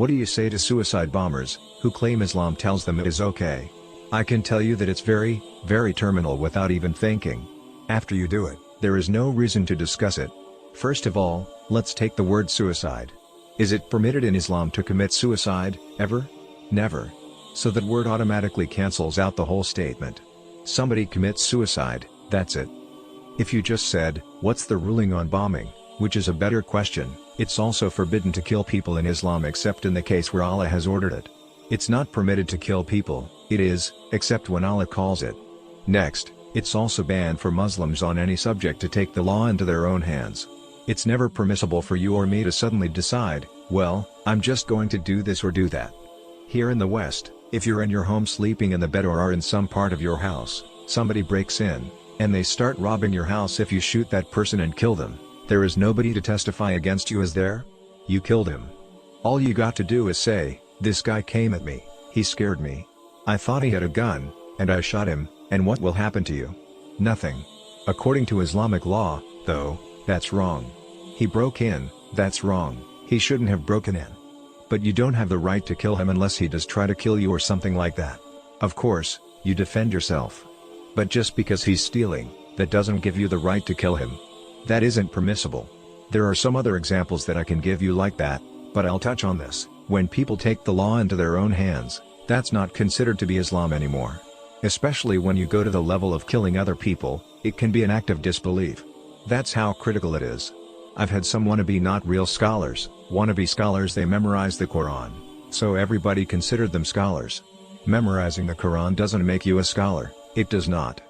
What do you say to suicide bombers, who claim Islam tells them it is okay? I can tell you that it's very, very terminal without even thinking. After you do it, there is no reason to discuss it. First of all, let's take the word suicide. Is it permitted in Islam to commit suicide, ever? Never. So that word automatically cancels out the whole statement. Somebody commits suicide, that's it. If you just said, what's the ruling on bombing, which is a better question, it's also forbidden to kill people in Islam except in the case where Allah has ordered it. It's not permitted to kill people, it is, except when Allah calls it. Next, it's also banned for Muslims on any subject to take the law into their own hands. It's never permissible for you or me to suddenly decide, well, I'm just going to do this or do that. Here in the West, if you're in your home sleeping in the bed or are in some part of your house, somebody breaks in, and they start robbing your house. If you shoot that person and kill them, there is nobody to testify against you, is there? You killed him. All you got to do is say, this guy came at me, he scared me. I thought he had a gun, and I shot him, and what will happen to you? Nothing. According to Islamic law, though, that's wrong. He broke in, that's wrong, he shouldn't have broken in. But you don't have the right to kill him unless he does try to kill you or something like that. Of course, you defend yourself. But just because he's stealing, that doesn't give you the right to kill him. That isn't permissible. There are some other examples that I can give you like that, but I'll touch on this. When people take the law into their own hands, that's not considered to be Islam anymore. Especially when you go to the level of killing other people, it can be an act of disbelief. That's how critical it is. I've had some wannabe not real scholars, they memorize the Quran, so everybody considered them scholars. Memorizing the Quran doesn't make you a scholar, it does not.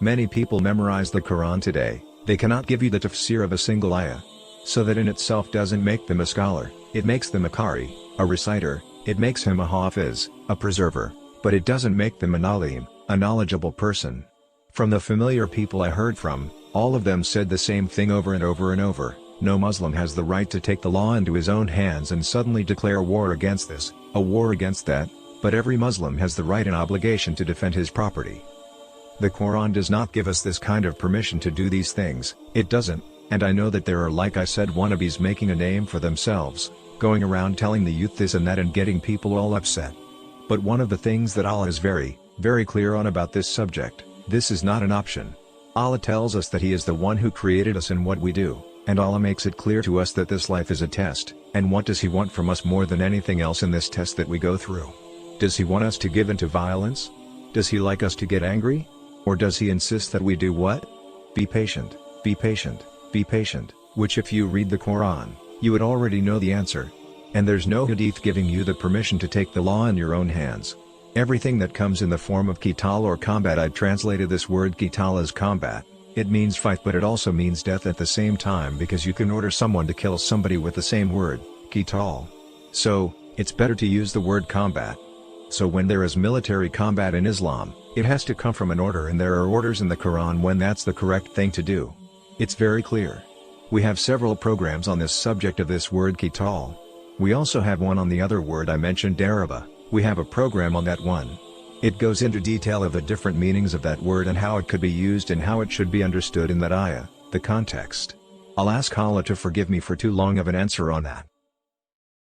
Many people memorize the Quran today, they cannot give you the tafsir of a single ayah. So that in itself doesn't make them a scholar, it makes them a qari, a reciter, it makes him a hafiz, a preserver, but it doesn't make them an alim, a knowledgeable person. From the familiar people I heard from, all of them said the same thing over and over and over. No Muslim has the right to take the law into his own hands and suddenly declare war against this, a war against that, but every Muslim has the right and obligation to defend his property. The Quran does not give us this kind of permission to do these things, it doesn't, and I know that there are, like I said, wannabes making a name for themselves, going around telling the youth this and that and getting people all upset. But one of the things that Allah is very, very clear on about this subject, this is not an option. Allah tells us that He is the one who created us and what we do. And Allah makes it clear to us that this life is a test, and what does He want from us more than anything else in this test that we go through? Does He want us to give into violence? Does He like us to get angry? Or does He insist that we do what? Be patient, be patient, be patient, which if you read the Quran, you would already know the answer. And there's no hadith giving you the permission to take the law in your own hands. Everything that comes in the form of qital or combat, I translated this word qital as combat. It means fight, but it also means death at the same time, because you can order someone to kill somebody with the same word, qital. So, it's better to use the word combat. So when there is military combat in Islam, it has to come from an order, and there are orders in the Quran when that's the correct thing to do. It's very clear. We have several programs on this subject of this word qital. We also have one on the other word I mentioned, daraba. We have a program on that one. It goes into detail of the different meanings of that word and how it could be used and how it should be understood in that ayah, the context. I'll ask Allah to forgive me for too long of an answer on that.